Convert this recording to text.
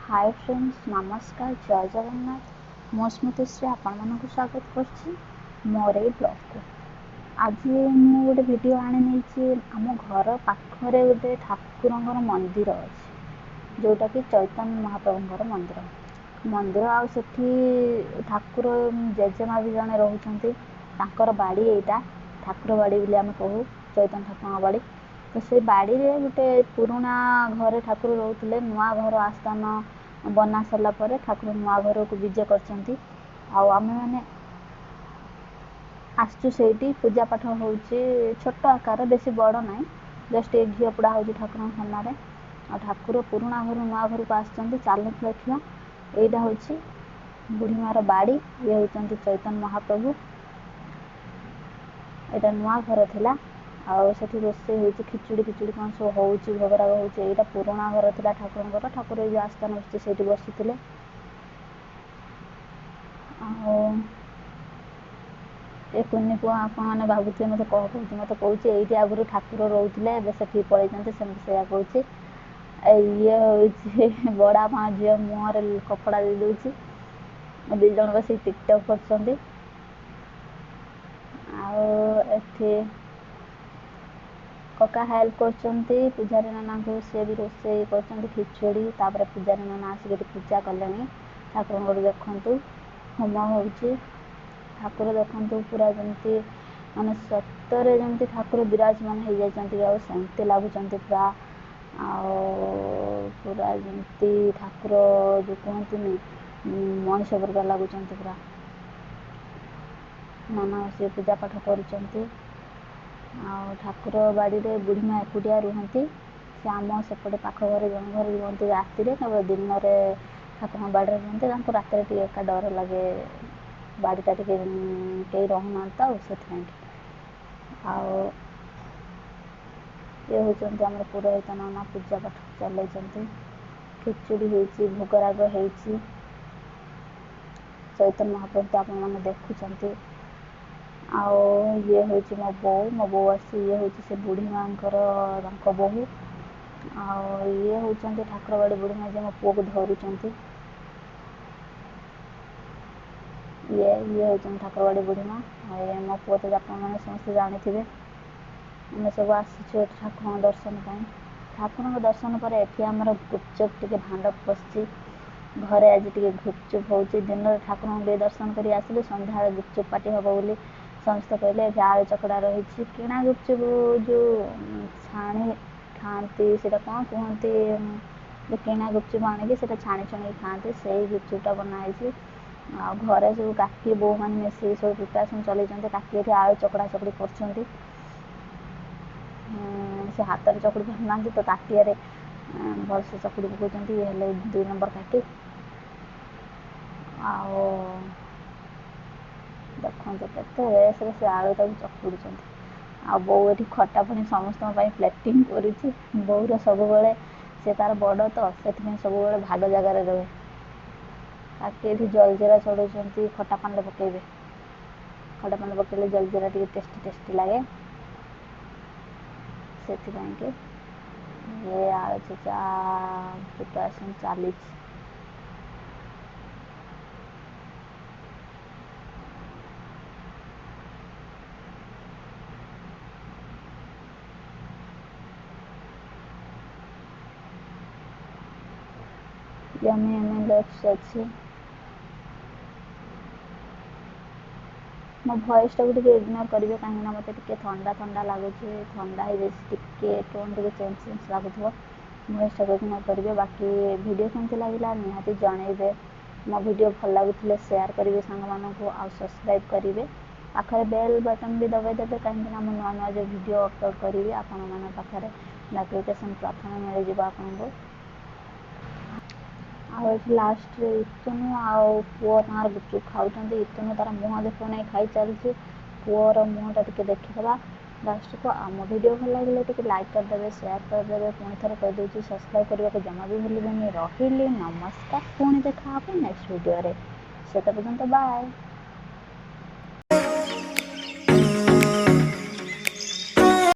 Hi friends, नमस्कार, जय जगन्नाथ। मो स्मृतिश्री आपको स्वागत करछि मोर ए ब्लॉग को। आज मु गोटे वीडियो आनी नहीं आम घर पाखरे गोटे ठाकुरंकर मंदिर अच्छे जोटा कि चैतन्य महाप्रभुंकर मंदिर आ सेठी ठाकुर जेजेमा भी जड़े रोचते बाड़ी एटा ठाकुर बाड़ी बोली आम कहू चैतन्य ठाकुर बाड़ी। तो से बाड़ी रे गोटे पुराणा घरे ठाकुर रोते नुआ घर आस्थान बना सारा पर ठाकुर नुआ घर को विजय करछंती। आमे माने आसचु सेठी पूजा पाठ होउची छोट आकार बेसी बड़ ना जस्ट एक घी पोड़ा हो ठाकुर सामने आ ठाकुर पुराणा घर नुआ घर को आसचंती। चलो देखिया एटा होची बुढ़ीमार बाड़ी, ये होचंती चैतन्य महाप्रभु। एटा नुआ घर थिला आठी रोसे हो खिचुड़ी खिचुड़ी कौन सब हो भोगराग हो पुराणा घर था ठाकुर ठाकुर जो आस्थान बसते से बसी ए कुन्नी पुआ आपने भावुए मत कह मत कौच ये आगुरी ठाकुर रोते से पलैं से कौच ये हूँ बड़ा माँ झील मुहर कपड़ा दे दूसरी दी जन बस टिकटक कर कका हेल्प कर पूजारी नाना को सी भी रोसे कर खिचुड़ी तापर पूजारी नाना आसिक पूजा कले ठाकुर देखु होम हो ठाकुर देखु पूरा जमती माने सतरे जमती ठाकुर विराजमान हो जाती सेमती लगुच पूरा पूरा जमती ठाकुर जो कहते मनीष वर्ग लगुच पूरा नाना से पूजा पाठ कर ठाकुर बाड़ी रे बुढ़ीमा एकुटिया रुहती से आम सेपटे पाख घर जन घर रुहती राति केवल दिन में ठाकुर बाड़ी रुहती रात एका डर लगे बाड़ीटा कई रहना से ये होती आम पुरोहित नाना पूजा पाठ चल खिचुड़ी हो भोगराग हो चैतन्य महाप्रभु आप देखुं ये हूँ मो बो आसी ये हूँ से बुढ़ी माँ बोहू ये हूँ ठाकुर बाड़ी बुढ़ी माँ मो पुओ को धरुंच ये हूँ ठाकुर बाड़ी बुढ़ी माँ मो पुओ तो आप समस्त जानी थे आम सब आसचु ठाकुर दर्शन ठाकुर दर्शन पर आमर गुपचुप टे भांड पशि घरे आज टे गुपचुप हो दिन ठाकुर दर्शन कर आसिलु सन्ध्या गुपचुप पार्टी हम बोली समस्त कहले आलू चकड़ा रही किणा गुपचुप जो छाणी खाती से कौन कहते जो किणा गुपचुप आणिकी से छाणी छुणी खाते से गुपचुपटा बनाई घरे सब काकी बो मैंने मिसे सब प्रिपेरेसन चलते काकी आलू चकड़ा चकड़ी कर से हाथ में चकड़ी पाना तो ताटिया भलसे चकड़ी पकाउं ये 2 नंबर काटी देखते केते रेस से आलू तक चकुड़ बो ये खटा पुणी समस्त प्लेटिंग कर बोर सब से तार बड़ तो से सब भाग जगार रहे ताकि ये जलजीरा चढ़ाऊँ खटा पान पकेबे खटा पान पकेले जलजीरा टे टेस्टी टेस्टी लगे से ये आलू चचा प्रिपेरेसन चली यमी लुक्स अच्छी मो भॉइस टाक इग्नोर करेंगे कहीं मत ठंडा ठंडा लगुच ठंडा हो जाए टोन टे चेंज चेंज लगुव भॉइस टाक इग्नोर करेंगे। बाकी वीडियो केमती लगे निहाती जनइबे मो वीडियो भल लगुले शेयर करेंगे सांग मानू आ सब्सक्राइब करेंगे पाखे बेल बटन भी दबाईदेवे कहीं नुआ नुआ जो वीडियो अपलोड करी आपण मान पाखे नोटिफिकेशन प्रथम मिल जाए आपको लास्ट इतुनु पुओ तार गुपचुप खाऊँ इतुनु तार मुह देखो नहीं खाई चलती पुओर मुहटा टे देखीदा लास्ट को आम वीडियो भल लगे टे लाइक करदे शेयर करदे पुणी थे कहीदे सब्सक्राइब करने को जमा भी भूलें रही नमस्कार पुणी देखा नेक्स्ट वीडियो से पर्यंत बाय।